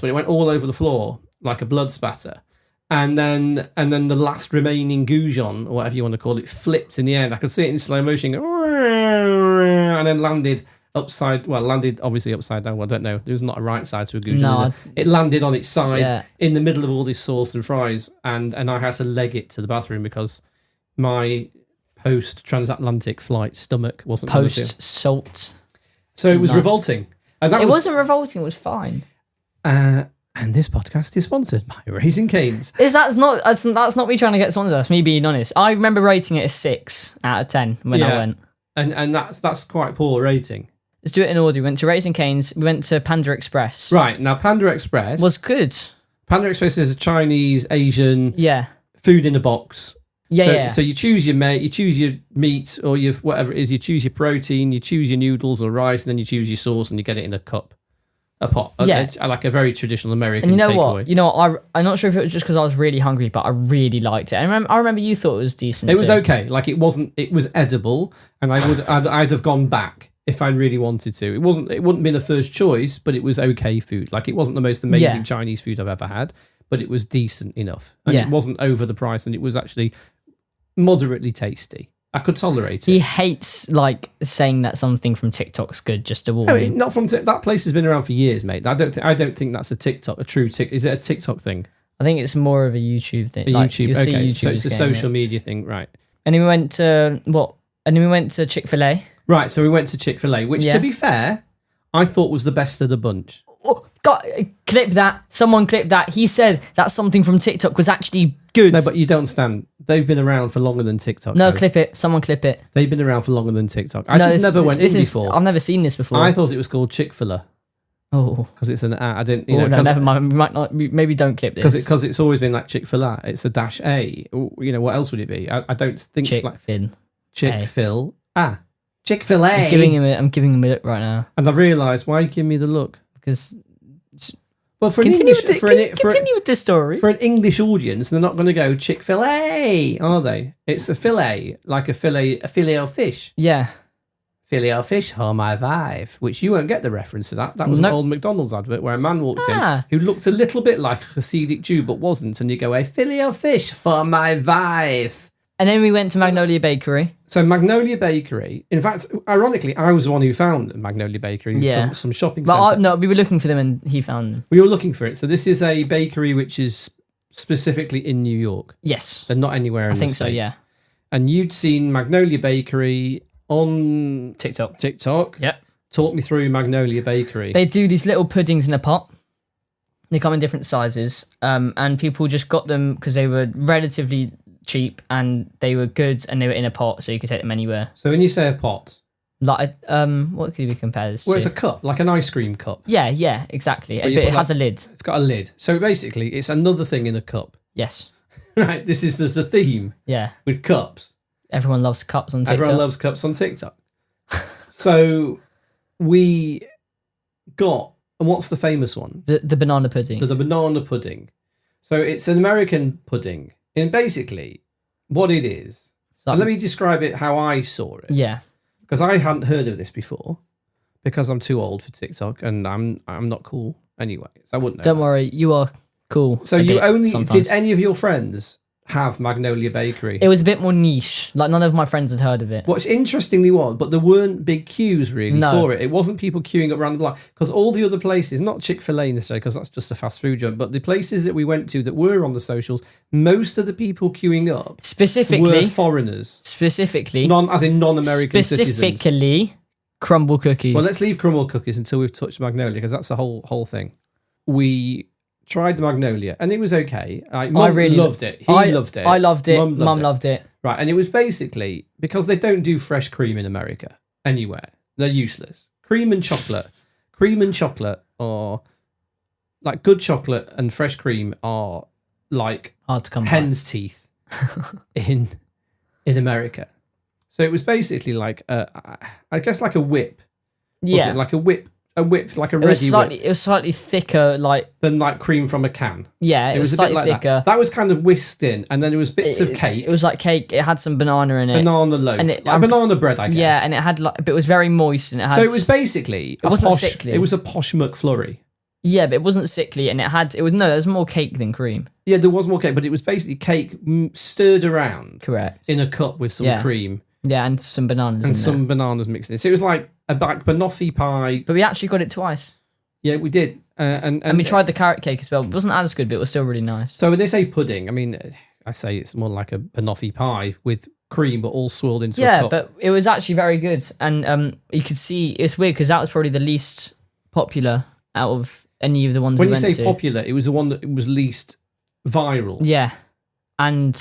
Speaker 1: But it went all over the floor like a blood spatter. And then the last remaining goujon, or whatever you want to call it, flipped in the end. I could see it in slow motion, and then landed obviously upside down. Well, I don't know. There was not a right side to a goujon.
Speaker 2: No,
Speaker 1: it landed on its side in the middle of all this sauce and fries, and I had to leg it to the bathroom because my post-transatlantic flight stomach wasn't
Speaker 2: post-salt.
Speaker 1: So it was revolting. And
Speaker 2: it wasn't revolting. It was fine.
Speaker 1: And this podcast is sponsored by Raising Cane's.
Speaker 2: That's not me trying to get sponsored. That's me being honest. I remember rating it a 6 out of 10 when I went.
Speaker 1: And that's quite poor rating.
Speaker 2: Let's do it in order. We went to Raising Cane's. We went to Panda Express.
Speaker 1: Right, now Panda Express
Speaker 2: was good.
Speaker 1: Panda Express is a Chinese, Asian food in a box. So you choose your meat or your whatever it is. You choose your protein, you choose your noodles or rice, and then you choose your sauce and you get it in a cup. A pot, like a very traditional American.
Speaker 2: And
Speaker 1: takeaway.
Speaker 2: I'm not sure if it was just because I was really hungry, but I really liked it. And I remember you thought it was decent.
Speaker 1: It was okay. Like it was edible, and I'd have gone back if I really wanted to. It wouldn't be the first choice, but it was okay food. Like it wasn't the most amazing Chinese food I've ever had, but it was decent enough. And it wasn't over the price, and it was actually moderately tasty. I could tolerate it.
Speaker 2: He hates like saying that something from TikTok's good just to warn you.
Speaker 1: Not from that place has been around for years, mate. I don't think that's a true TikTok. Is it a TikTok thing?
Speaker 2: I think it's more of a YouTube thing.
Speaker 1: YouTube. Okay, so it's a social media thing, right?
Speaker 2: And then we went to And then we went to Chick-fil-A.
Speaker 1: Right, so we went to Chick-fil-A, which, to be fair, I thought was the best of the bunch.
Speaker 2: Oh, God, clip that. Someone clip that. He said that something from TikTok was actually good.
Speaker 1: No, but you don't understand. They've been around for longer than TikTok.
Speaker 2: No, clip it. Someone clip it.
Speaker 1: They've been around for longer than TikTok. I just never went in before.
Speaker 2: I've never seen this before.
Speaker 1: I thought it was called Chick-fil-A.
Speaker 2: Oh,
Speaker 1: because it's an I didn't.
Speaker 2: No, never mind. We might not. Maybe don't clip this
Speaker 1: because it's always been like Chick-fil-A. It's a dash A. What else would it be? I don't think
Speaker 2: Chick-fil-A.
Speaker 1: Chick-fil-A. Chick-fil-A.
Speaker 2: I'm giving him a look right now.
Speaker 1: And I've realised why you give me the look
Speaker 2: because.
Speaker 1: Well,
Speaker 2: continue with this story.
Speaker 1: For an English audience, they're not going to go Chick-fil-A, are they? It's a fillet, like a filet of fish.
Speaker 2: Yeah.
Speaker 1: Filet of fish for my wife, which you won't get the reference to that. That was an old McDonald's advert where a man walked in who looked a little bit like a Hasidic Jew but wasn't, and you go, a filet of fish for my wife.
Speaker 2: And then we went to Magnolia Bakery.
Speaker 1: So Magnolia Bakery, in fact, ironically, I was the one who found Magnolia Bakery.
Speaker 2: Yeah.
Speaker 1: Some shopping centre.
Speaker 2: No, we were looking for them and he found them.
Speaker 1: We were looking for it. So this is a bakery which is specifically in New York.
Speaker 2: Yes.
Speaker 1: They're not anywhere in the States.
Speaker 2: I think so, yeah.
Speaker 1: And you'd seen Magnolia Bakery on
Speaker 2: TikTok.
Speaker 1: Yep. Talk me through Magnolia Bakery.
Speaker 2: They do these little puddings in a pot. They come in different sizes. And people just got them because they were relatively cheap and they were good and they were in a pot so you could take them anywhere.
Speaker 1: So when you say a pot,
Speaker 2: like what could we compare this to?
Speaker 1: Well, it's a cup, like an ice cream cup.
Speaker 2: Yeah, exactly. But it has a lid.
Speaker 1: It's got a lid. So basically it's another thing in a cup.
Speaker 2: Yes.
Speaker 1: Right, there's a theme.
Speaker 2: Yeah.
Speaker 1: With cups.
Speaker 2: Everyone loves cups on TikTok.
Speaker 1: Everyone loves cups on TikTok. So we got, and what's the famous one?
Speaker 2: The banana pudding.
Speaker 1: The banana pudding. So it's an American pudding. And basically, what it is, let me describe it how I saw it.
Speaker 2: Yeah. Because
Speaker 1: I hadn't heard of this before, because I'm too old for TikTok and I'm not cool anyway. So I wouldn't know.
Speaker 2: Don't worry, you are cool.
Speaker 1: So did any of your friends have Magnolia Bakery?
Speaker 2: It was a bit more niche. Like none of my friends had heard of it.
Speaker 1: What's interestingly but there weren't big queues really for it. It wasn't people queuing up around the block because all the other places, not Chick-fil-A necessarily, because that's just a fast food joint, but the places that we went to that were on the socials, most of the people queuing up
Speaker 2: specifically
Speaker 1: were foreigners.
Speaker 2: Specifically,
Speaker 1: non-American citizens.
Speaker 2: Specifically, crumble cookies.
Speaker 1: Well, let's leave crumble cookies until we've touched Magnolia because that's the whole thing. We tried the Magnolia and it was okay. Mum really loved it. He loved it.
Speaker 2: I loved it. Mum loved it.
Speaker 1: Right, and it was basically because they don't do fresh cream in America anywhere. They're useless. Cream and chocolate are like good chocolate and fresh cream are like
Speaker 2: hard to come
Speaker 1: hen's teeth in America. So it was basically like I guess like a whip.
Speaker 2: Yeah,
Speaker 1: like a whip. a whipped, like a
Speaker 2: It
Speaker 1: ready
Speaker 2: was slightly,
Speaker 1: whip
Speaker 2: it was slightly thicker, like
Speaker 1: than like cream from a can.
Speaker 2: yeah, it was
Speaker 1: a bit
Speaker 2: slightly
Speaker 1: like
Speaker 2: thicker.
Speaker 1: That was kind of whisked in, and then there was bits of cake.
Speaker 2: It was like cake. It had some banana in it.
Speaker 1: Banana loaf,
Speaker 2: and
Speaker 1: like banana bread, I guess.
Speaker 2: Yeah, and it had like, but it was very moist, and it had.
Speaker 1: So it was basically
Speaker 2: sickly.
Speaker 1: It was a posh McFlurry.
Speaker 2: Yeah, but it wasn't sickly, and there was more cake than cream.
Speaker 1: Yeah, there was more cake, but it was basically cake stirred around.
Speaker 2: Correct.
Speaker 1: In a cup with some cream.
Speaker 2: Yeah, and some bananas in there.
Speaker 1: Bananas mixed in. So it was like a banoffee pie.
Speaker 2: But we actually got it twice.
Speaker 1: Yeah, we did. And
Speaker 2: we tried the carrot cake as well. It wasn't as good, but it was still really nice.
Speaker 1: So when they say pudding, I mean, I say it's more like a banoffee pie with cream, but all swirled into a cup.
Speaker 2: Yeah, but it was actually very good. And you could see, it's weird because that was probably the least popular out of any of the ones
Speaker 1: when
Speaker 2: we
Speaker 1: you
Speaker 2: went
Speaker 1: say
Speaker 2: to.
Speaker 1: popular, it was the one that was least viral.
Speaker 2: Yeah. And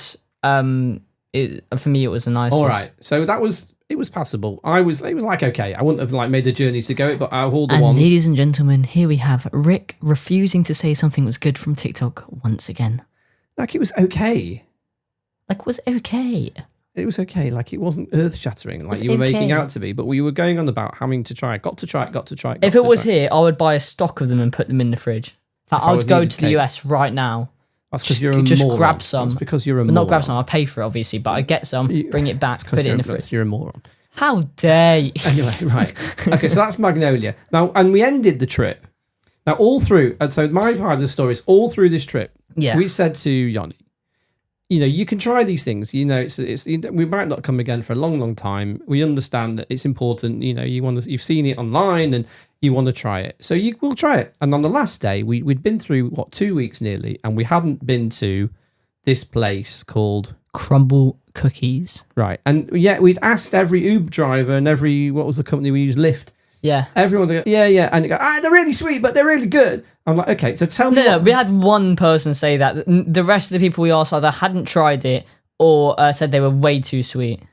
Speaker 2: for me, it was the nicest.
Speaker 1: All right. So it was passable. It was like, okay, I wouldn't have like made a journey to go it, but out of all the ones.
Speaker 2: Ladies and gentlemen, here we have Rick refusing to say something was good from TikTok once again.
Speaker 1: Like it was okay.
Speaker 2: Like, was okay.
Speaker 1: It was okay. Like it wasn't earth shattering like you were making out to be, but we were going on about having to try it. Got to try it.
Speaker 2: If it was here, I would buy a stock of them and put them in the fridge. In fact, I would go to the US right now.
Speaker 1: That's because you're a
Speaker 2: just
Speaker 1: moron.
Speaker 2: grab some.
Speaker 1: That's because you're a
Speaker 2: moron.
Speaker 1: moron.
Speaker 2: Not grab some, I'll pay for it, obviously, but I get some, bring it back, put it in the fridge.
Speaker 1: You're a moron.
Speaker 2: How dare you?
Speaker 1: Anyway, right. Okay, so that's Magnolia. Now, and we ended the trip. Now, all through, and so my part of the story is all through this trip, we said to Yanni, you can try these things. We might not come again for a long, long time. We understand that it's important. You've seen it online and you want to try it. So we'll try it. And on the last day, we'd been through, 2 weeks nearly, and we hadn't been to this place called
Speaker 2: Crumble Cookies.
Speaker 1: Right. And yet we'd asked every Uber driver and what was the company we used? Lyft.
Speaker 2: Yeah.
Speaker 1: Everyone, yeah. And they go, they're really sweet, but they're really good. I'm like, okay, so tell me.
Speaker 2: No, we had one person say that. The rest of the people we asked either hadn't tried it or said they were way too sweet.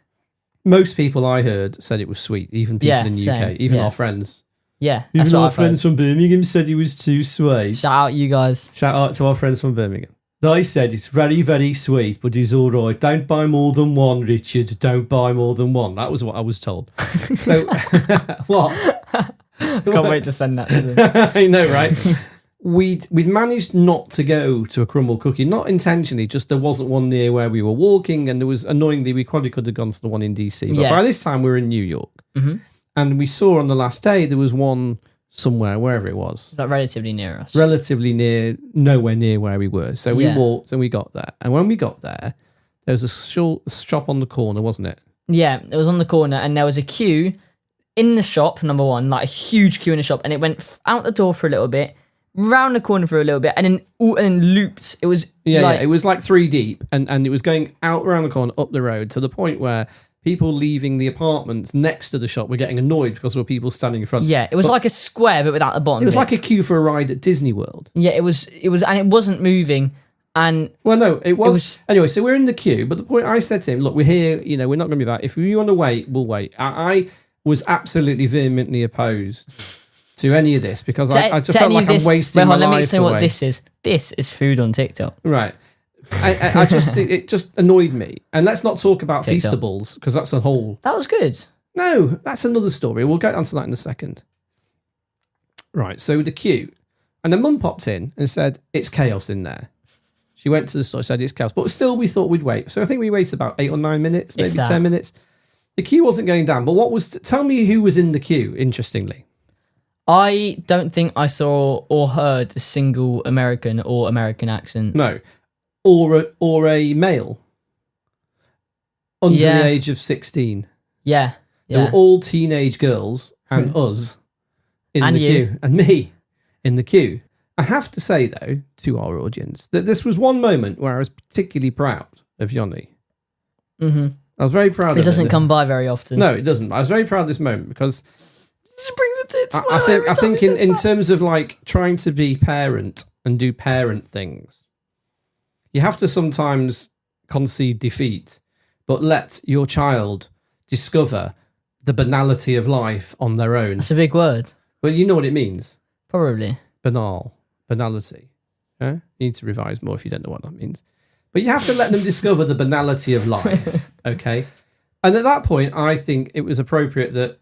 Speaker 1: Most people I heard said it was sweet, even people in the UK, even our friends.
Speaker 2: Yeah,
Speaker 1: that's even our friends from Birmingham said it was too sweet.
Speaker 2: Shout out you guys.
Speaker 1: Shout out to our friends from Birmingham. They said it's very, very sweet, but it's all right. Don't buy more than one, Richard. Don't buy more than one. That was what I was told. So, what?
Speaker 2: Can't wait to send that to them.
Speaker 1: I know, right? We'd managed not to go to a crumble cookie, not intentionally, just there wasn't one near where we were walking, and there was, annoyingly, we probably could have gone to the one in DC. But by this time, we were in New York. Mm-hmm. And we saw on the last day, there was one somewhere, wherever it was.
Speaker 2: Like relatively near us.
Speaker 1: Relatively near, nowhere near where we were. So we walked and we got there. And when we got there, there was a shop on the corner, wasn't it?
Speaker 2: Yeah, it was on the corner and there was a queue in the shop, number one, like a huge queue in the shop. And it went out the door for a little bit, round the corner for a little bit, and then looped. It was
Speaker 1: it was like 3 deep. And it was going out around the corner, up the road, to the point where people leaving the apartments next to the shop were getting annoyed because there were people standing in front.
Speaker 2: Yeah, it was like a square, but without the bottom.
Speaker 1: It was like a queue for a ride at Disney World.
Speaker 2: Yeah, it was, and it wasn't moving. And
Speaker 1: well, no, it was. Anyway, so we're in the queue, but the point I said to him, look, we're here. We're not going to be back. If you want to wait, we'll wait. I was absolutely vehemently opposed to any of this because I just felt like I'm wasting my life. Let me explain what
Speaker 2: this is. This is food on TikTok.
Speaker 1: Right. I just it just annoyed me. And let's not talk about Feastables because that's a whole.
Speaker 2: That was good.
Speaker 1: No, that's another story. We'll get onto that in a second. Right. So the queue, and the mum popped in and said it's chaos in there. She went to the store, said it's chaos, but still we thought we'd wait. So I think we waited about 8 or 9 minutes, maybe 10 minutes. The queue wasn't going down. But tell me who was in the queue? Interestingly,
Speaker 2: I don't think I saw or heard a single American or American accent.
Speaker 1: No. Or a male under the age of 16.
Speaker 2: Yeah.
Speaker 1: They were all teenage girls and us in the queue. And me in the queue. I have to say, though, to our audience, that this was one moment where I was particularly proud of Yanni.
Speaker 2: Mm-hmm.
Speaker 1: I was very proud of it.
Speaker 2: This doesn't come by very often.
Speaker 1: No, it doesn't. I was very proud of this moment because
Speaker 2: it brings a tit to
Speaker 1: I think in terms of like trying to be parent and do parent things, you have to sometimes concede defeat, but let your child discover the banality of life on their own.
Speaker 2: That's a big word.
Speaker 1: Well, you know what it means.
Speaker 2: Probably.
Speaker 1: Banality. Yeah? You need to revise more if you don't know what that means. But you have to let them discover the banality of life, okay? And at that point, I think it was appropriate that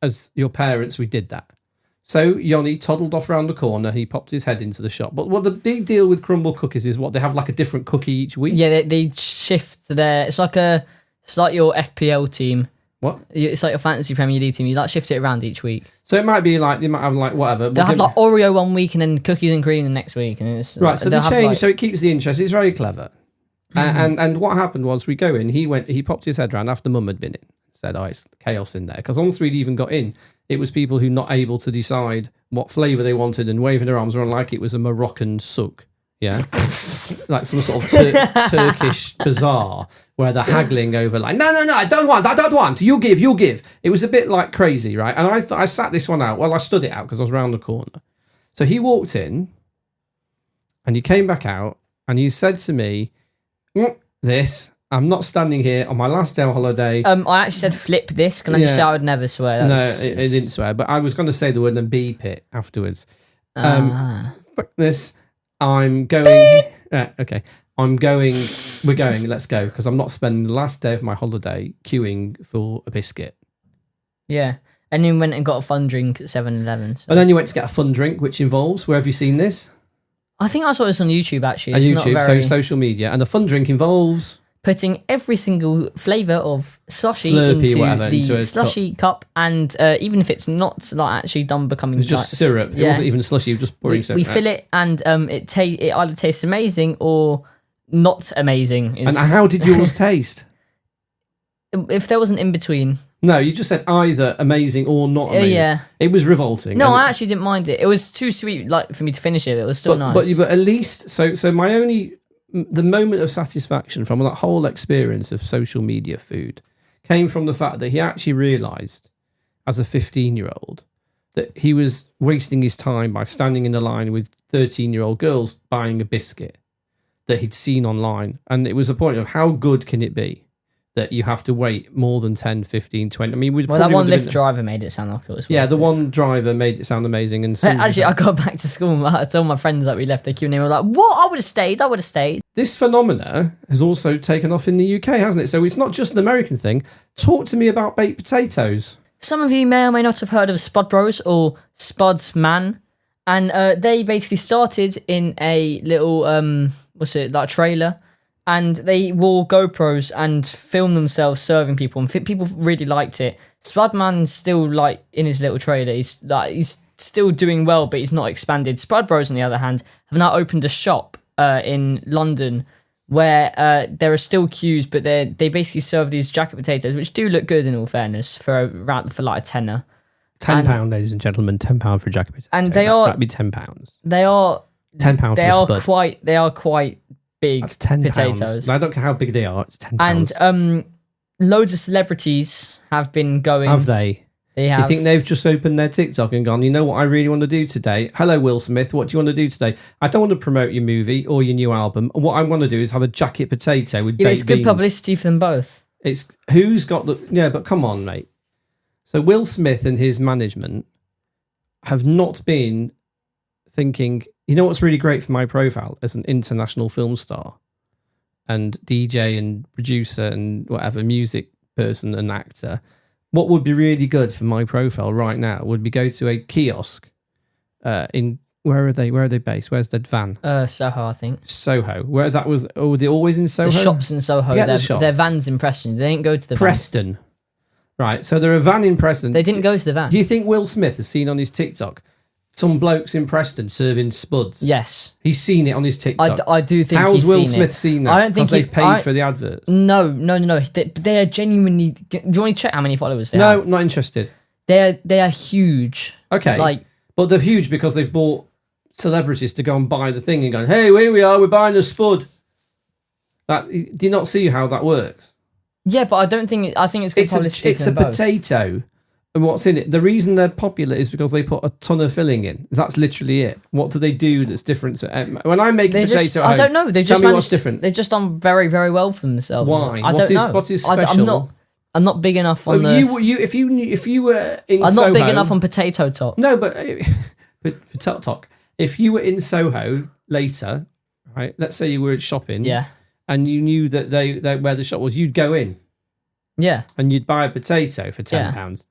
Speaker 1: as your parents, we did that. So Yoni toddled off around the corner. He popped his head into the shop. But what the big deal with Crumble Cookies is what they have like a different cookie each week.
Speaker 2: Yeah, they shift their. It's like your FPL team.
Speaker 1: What?
Speaker 2: It's like your fantasy Premier League team. You like shift it around each week.
Speaker 1: So it might be like they might have like whatever.
Speaker 2: They'll have like Oreo one week and then cookies and cream the next week, and it's
Speaker 1: right. So they change, so it keeps the interest. It's very clever. And what happened was we go in. He popped his head around after Mum had been in. Said, "Oh, it's chaos in there." Because once we'd even got in, it was people who not able to decide what flavour they wanted and waving their arms around like it was a Moroccan souk. Yeah, like some sort of Turkish bazaar where they're haggling over like, no, I don't want. You give. It was a bit like crazy, right? And I sat this one out. Well, I stood it out because I was around the corner. So he walked in, and he came back out, and he said to me, I'm not standing here on my last day on holiday.
Speaker 2: I actually said flip this. Can I just say I would never swear?
Speaker 1: It didn't swear, but I was going to say the word and beep it afterwards. Fuck this. I'm going. Okay. We're going. Let's go. Because I'm not spending the last day of my holiday queuing for a biscuit.
Speaker 2: Yeah. And then went and got a fun drink at 7-Eleven. So.
Speaker 1: And then you went to get a fun drink, which involves, where have you seen this?
Speaker 2: I think I saw this on YouTube, actually.
Speaker 1: It's YouTube, so social media. And the fun drink involves...
Speaker 2: putting every single flavour of slushy
Speaker 1: Slurpee,
Speaker 2: into the slushy cup, and even if it's not like actually done becoming...
Speaker 1: It's just syrup. Yeah. It wasn't even slushy, it was just pouring syrup.
Speaker 2: We fill it, and it either tastes amazing or not amazing.
Speaker 1: And how did yours taste?
Speaker 2: If there was an in-between...
Speaker 1: No, you just said either amazing or not amazing.
Speaker 2: Yeah.
Speaker 1: It was revolting.
Speaker 2: No, I actually didn't mind it. It was too sweet like for me to finish it. It was still nice.
Speaker 1: But at least... So the moment of satisfaction from that whole experience of social media food came from the fact that he actually realised as a 15-year-old that he was wasting his time by standing in the line with 13-year-old girls buying a biscuit that he'd seen online. And it was a point of how good can it be that you have to wait more than 10, 15, 20. I mean,
Speaker 2: that one Lyft driver made it sound like it was.
Speaker 1: Yeah, the one driver made it sound amazing. And
Speaker 2: actually, I got back to school and I told my friends that we left the queue and they were like, "What? I would have stayed."
Speaker 1: This phenomena has also taken off in the UK, hasn't it? So it's not just an American thing. Talk to me about baked potatoes.
Speaker 2: Some of you may or may not have heard of Spud Bros or Spud's Man, and they basically started in a little like trailer. And they wore GoPros and filmed themselves serving people, and people really liked it. Spudman's still like in his little trailer. He's still doing well, but he's not expanded. Spud Bros, on the other hand, have now opened a shop in London where there are still queues, but they basically serve these jacket potatoes, which do look good in all fairness for like a tenner.
Speaker 1: £10, ladies and gentlemen, £10 for a jacket potato.
Speaker 2: And
Speaker 1: that'd be £10.
Speaker 2: They are
Speaker 1: £10
Speaker 2: they
Speaker 1: for
Speaker 2: are
Speaker 1: a spud.
Speaker 2: quite. They are quite. Big
Speaker 1: That's £10.
Speaker 2: potatoes.
Speaker 1: I don't care how big they are. It's £10.
Speaker 2: And loads of celebrities have been going.
Speaker 1: Have they?
Speaker 2: They have.
Speaker 1: You think they've just opened their TikTok and gone, you know what I really want to do today? Hello, Will Smith. What do you want to do today? I don't want to promote your movie or your new album. What I want to do is have a jacket potato with baked
Speaker 2: it's good
Speaker 1: beans.
Speaker 2: publicity for them both.
Speaker 1: It's who's got the... Yeah, but come on, mate. So Will Smith and his management have not been thinking... You know what's really great for my profile as an international film star and DJ and producer and whatever, music person and actor? What would be really good for my profile right now would be go to a kiosk in... Where are they based? Where's their van?
Speaker 2: Soho, I think.
Speaker 1: Soho. Where that was... Oh, they're always in Soho?
Speaker 2: The shops in Soho.
Speaker 1: Yeah, the shop.
Speaker 2: Their van's in Preston. They didn't go to the
Speaker 1: Preston. Van. Right, so they're a van in Preston.
Speaker 2: They didn't go to the van.
Speaker 1: Do you think Will Smith has seen on his TikTok some blokes in Preston serving spuds?
Speaker 2: Yes.
Speaker 1: He's seen it on his TikTok.
Speaker 2: I do think
Speaker 1: How's
Speaker 2: he's
Speaker 1: Will
Speaker 2: seen
Speaker 1: Smith
Speaker 2: it.
Speaker 1: seen that?
Speaker 2: I don't think
Speaker 1: they've paid for the advert.
Speaker 2: No. They are genuinely... Do you want to check how many followers they
Speaker 1: No,
Speaker 2: have?
Speaker 1: not interested.
Speaker 2: They are huge.
Speaker 1: Okay. But they're huge because they've bought celebrities to go and buy the thing and going, hey, here we are, we're buying a spud. Do you not see how that works?
Speaker 2: Yeah, but I don't think... I think it's good publicity.
Speaker 1: It's a potato. And what's in it? The reason they're popular is because they put a ton of filling in. That's literally it. What do they do that's different? When I make a potato at home,
Speaker 2: I don't know.
Speaker 1: Tell me what's different.
Speaker 2: They've just done very, very well for themselves.
Speaker 1: Why?
Speaker 2: I don't know.
Speaker 1: What is special?
Speaker 2: I'm not big enough on
Speaker 1: If you were in
Speaker 2: I'm
Speaker 1: Soho...
Speaker 2: not big enough on potato talk.
Speaker 1: No, but potato talk. If you were in Soho later, right? Let's say you were shopping,
Speaker 2: yeah,
Speaker 1: and you knew that they where the shop was, you'd go in,
Speaker 2: yeah,
Speaker 1: and you'd buy a potato for £10.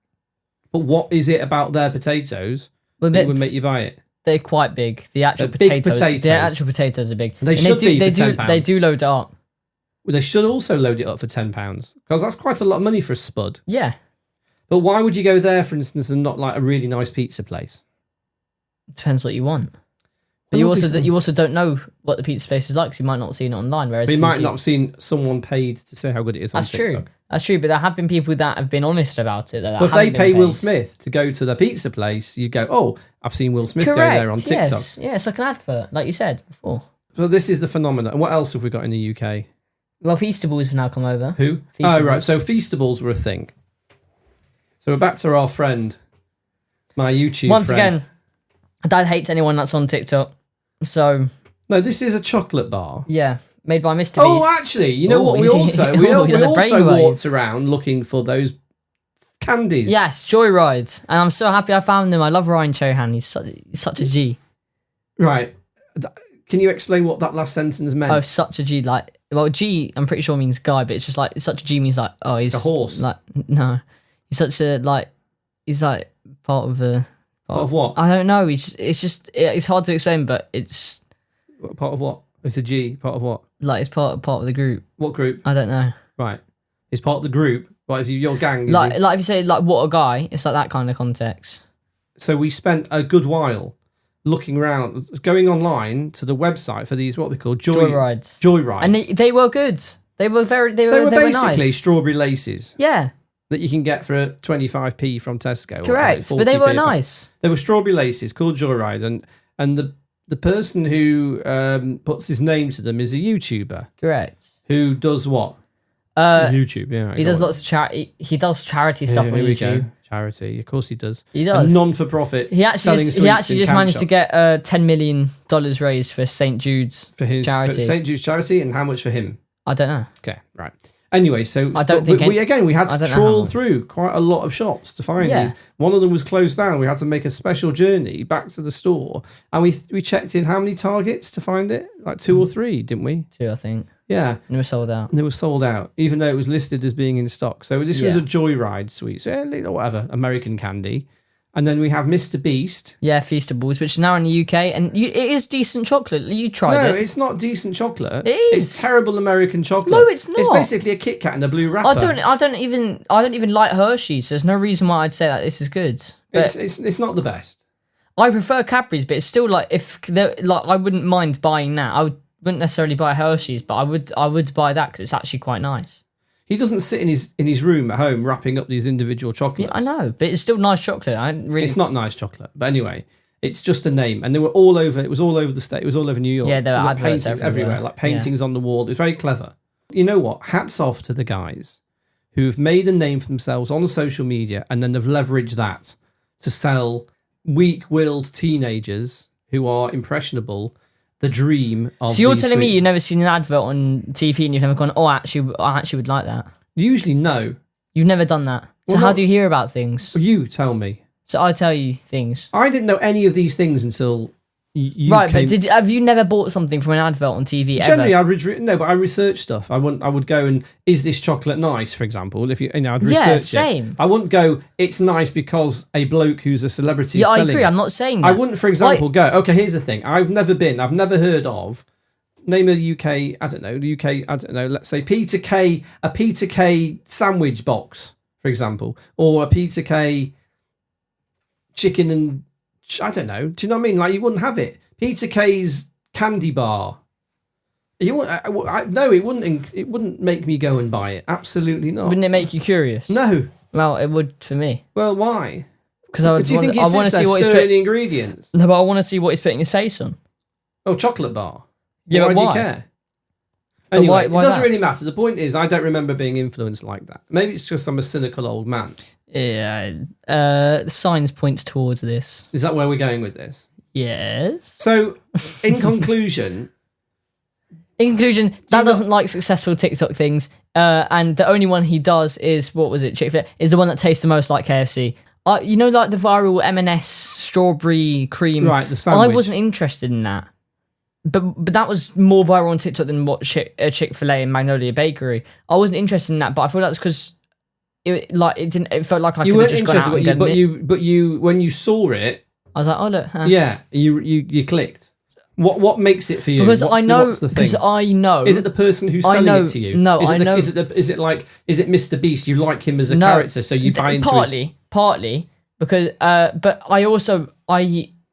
Speaker 1: But what is it about their potatoes
Speaker 2: Well,
Speaker 1: that would make you buy it?
Speaker 2: They're quite big. The actual
Speaker 1: big
Speaker 2: potatoes.
Speaker 1: potatoes.
Speaker 2: The actual potatoes are big.
Speaker 1: They should be for £10.
Speaker 2: They do load it up.
Speaker 1: Well, they should also load it up for £10 because that's quite a lot of money for a spud.
Speaker 2: Yeah.
Speaker 1: But why would you go there, for instance, and not like a really nice pizza place?
Speaker 2: It depends what you want. But you also don't know what the pizza place is like, because you might not have seen it online. Whereas
Speaker 1: you might not have seen someone paid to say how good it is on TikTok.
Speaker 2: That's true, but there have been people that have been honest about it.
Speaker 1: But if they pay Will Smith to go to the pizza place, you go, oh, I've seen Will Smith go there on TikTok.
Speaker 2: Yes, yeah, it's like an advert, like you said before.
Speaker 1: So this is the phenomenon. And what else have we got in the UK?
Speaker 2: Well, Feastables have now come over.
Speaker 1: Who? Feastables. Oh, right. So Feastables were a thing. So we're back to our friend, my YouTube
Speaker 2: Once
Speaker 1: friend.
Speaker 2: again, Dad hates anyone that's on TikTok. So...
Speaker 1: No, this is a chocolate bar.
Speaker 2: Yeah. Made by Mr. Beast.
Speaker 1: Oh, actually, you know what? We also walked around looking for those candies.
Speaker 2: Yes, Joyride. And I'm so happy I found them. I love Ryan Chohan. He's such a G.
Speaker 1: Right. Can you explain what that last sentence meant?
Speaker 2: Oh, such a G. Like, well, G, I'm pretty sure means guy, but it's just like, such a G means like, oh, he's...
Speaker 1: a horse.
Speaker 2: Like, no. He's such a, like, he's like part of the...
Speaker 1: Part of what?
Speaker 2: I don't know. It's hard to explain, but it's...
Speaker 1: Part of what? It's a G. Part of what?
Speaker 2: Like, it's part of the group.
Speaker 1: What group?
Speaker 2: I don't know.
Speaker 1: Right. It's part of the group. What is he? Your gang?
Speaker 2: Like if you say, like, what a guy, it's like that kind of context.
Speaker 1: So we spent a good while looking around, going online to the website for these, what they call
Speaker 2: Joyrides.
Speaker 1: Joyrides.
Speaker 2: And they were good. They were basically
Speaker 1: nice. Strawberry laces.
Speaker 2: Yeah.
Speaker 1: That you can get for 25p from Tesco.
Speaker 2: Correct. But they were nice.
Speaker 1: They were strawberry laces called Joyride, and the person who puts his name to them is a YouTuber.
Speaker 2: Correct.
Speaker 1: Who does what? YouTube, yeah.
Speaker 2: He does lots of charity. He does charity stuff on YouTube.
Speaker 1: Charity, of course he does.
Speaker 2: He does.
Speaker 1: A non-for-profit.
Speaker 2: He actually just managed to get $10 million raised for St. Jude's charity.
Speaker 1: For St. Jude's charity, and how much for him?
Speaker 2: I don't know.
Speaker 1: Okay, right. Anyway, so
Speaker 2: I don't think
Speaker 1: we had to trawl through quite a lot of shops to find these. One of them was closed down. We had to make a special journey back to the store, and we checked in how many Targets to find it, like 2 or 3, didn't we?
Speaker 2: 2, I think.
Speaker 1: Yeah,
Speaker 2: and they were sold out.
Speaker 1: And they were sold out, even though it was listed as being in stock. So this was a Joyride sweet, so whatever, American candy. And then we have Mr. Beast.
Speaker 2: Yeah, Feastables, which is now in the UK. And it is decent chocolate. You tried it.
Speaker 1: No, it's not decent chocolate.
Speaker 2: It is.
Speaker 1: It's terrible American chocolate.
Speaker 2: No, it's not.
Speaker 1: It's basically a Kit Kat in a blue wrapper.
Speaker 2: I don't even like Hershey's. So there's no reason why I'd say that this is good. But
Speaker 1: it's not the best.
Speaker 2: I prefer Cadbury's, but it's still like, I wouldn't mind buying that. I wouldn't necessarily buy Hershey's, but I would buy that because it's actually quite nice.
Speaker 1: He doesn't sit in his room at home wrapping up these individual chocolates.
Speaker 2: Yeah, I know, but it's still nice chocolate.
Speaker 1: It's not nice chocolate, but anyway, it's just a name, and they were all over. It was all over the state. It was all over New York.
Speaker 2: Yeah, there were
Speaker 1: paintings everywhere, like paintings on the wall. It was very clever. You know what? Hats off to the guys who've made a name for themselves on the social media, and then they've leveraged that to sell weak-willed teenagers who are impressionable the dream of.
Speaker 2: So you're telling me you've never seen an advert on TV and you've never gone, oh, I actually would like that?
Speaker 1: Usually, no.
Speaker 2: You've never done that. So how do you hear about things?
Speaker 1: You tell me.
Speaker 2: So I tell you things.
Speaker 1: I didn't know any of these things until you
Speaker 2: right,
Speaker 1: came.
Speaker 2: but have you never bought something from an advert on TV
Speaker 1: Generally,
Speaker 2: ever?
Speaker 1: but I research stuff. I would go and, is this chocolate nice, for example? If I'd research it.
Speaker 2: Same.
Speaker 1: I wouldn't go, it's nice because a bloke who's a celebrity is selling
Speaker 2: I agree.
Speaker 1: it.
Speaker 2: I'm not saying that.
Speaker 1: I wouldn't, for example, go, okay, here's the thing. I've never heard of, name a UK, let's say Peter K, a Peter K sandwich box, for example, or a Peter K chicken and, I don't know. Do you know what I mean? Like, you wouldn't have it. Peter K's candy bar. No, it wouldn't. It wouldn't make me go and buy it. Absolutely not.
Speaker 2: Wouldn't it make you curious?
Speaker 1: No.
Speaker 2: Well, it would for me.
Speaker 1: Well, why?
Speaker 2: Because I want to see what he's
Speaker 1: putting the ingredients.
Speaker 2: No, but I want to see what he's putting his face on.
Speaker 1: Oh, chocolate bar.
Speaker 2: Yeah,
Speaker 1: why
Speaker 2: but
Speaker 1: do you care? Anyway, why it doesn't really matter. The point is, I don't remember being influenced like that. Maybe it's just I'm a cynical old man.
Speaker 2: Yeah. The signs points towards this.
Speaker 1: Is that where we're going with this?
Speaker 2: Yes.
Speaker 1: So, in conclusion...
Speaker 2: Dad doesn't like successful TikTok things, and the only one he does is, what was it, Chick-fil-A, is the one that tastes the most like KFC. You know, like the viral M&S strawberry cream?
Speaker 1: Right, the sandwich.
Speaker 2: I wasn't interested in that. But that was more viral on TikTok than what Chick-fil-A and Magnolia Bakery. I wasn't interested in that, but I feel that's because it felt like I could have just gone out and
Speaker 1: but you when you saw it,
Speaker 2: I was like, oh look,
Speaker 1: Yeah, you clicked. What makes it for you?
Speaker 2: Because
Speaker 1: what's
Speaker 2: I know.
Speaker 1: What's the thing?
Speaker 2: Because I know.
Speaker 1: Is it the person who's selling it to you?
Speaker 2: No,
Speaker 1: is it
Speaker 2: I know.
Speaker 1: Is it Mr. Beast? You like him as a character, so you buy into
Speaker 2: partly because but I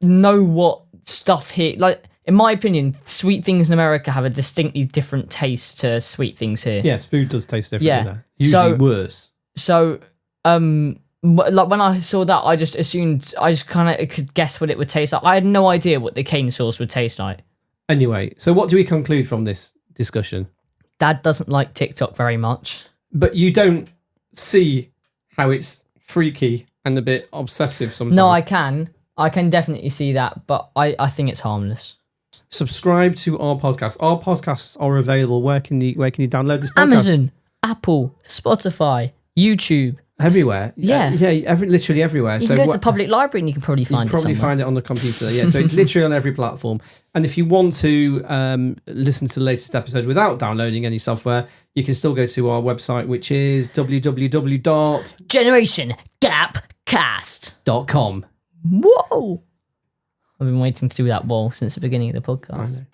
Speaker 2: know what stuff here, like, in my opinion, sweet things in America have a distinctly different taste to sweet things here.
Speaker 1: Yes, food does taste different.
Speaker 2: Yeah.
Speaker 1: There. Usually worse.
Speaker 2: So like when I saw that, I just assumed, I just kind of could guess what it would taste like. I had no idea what the cane sauce would taste like.
Speaker 1: Anyway, so what do we conclude from this discussion?
Speaker 2: Dad doesn't like TikTok very much.
Speaker 1: But you don't see how it's freaky and a bit obsessive sometimes.
Speaker 2: No, I can definitely see that, but I think it's harmless.
Speaker 1: Subscribe to our podcast. Our podcasts are available. Where can you download this podcast?
Speaker 2: Amazon, Apple, Spotify, YouTube.
Speaker 1: Everywhere.
Speaker 2: Yeah.
Speaker 1: Literally everywhere.
Speaker 2: You can go to the public library and you can probably find it somewhere.
Speaker 1: Find it on the computer. Yeah, so it's literally on every platform. And if you want to listen to the latest episode without downloading any software, you can still go to our website, which is
Speaker 2: GenerationGapCast.com. Whoa! I've been waiting to do that wall since the beginning of the podcast.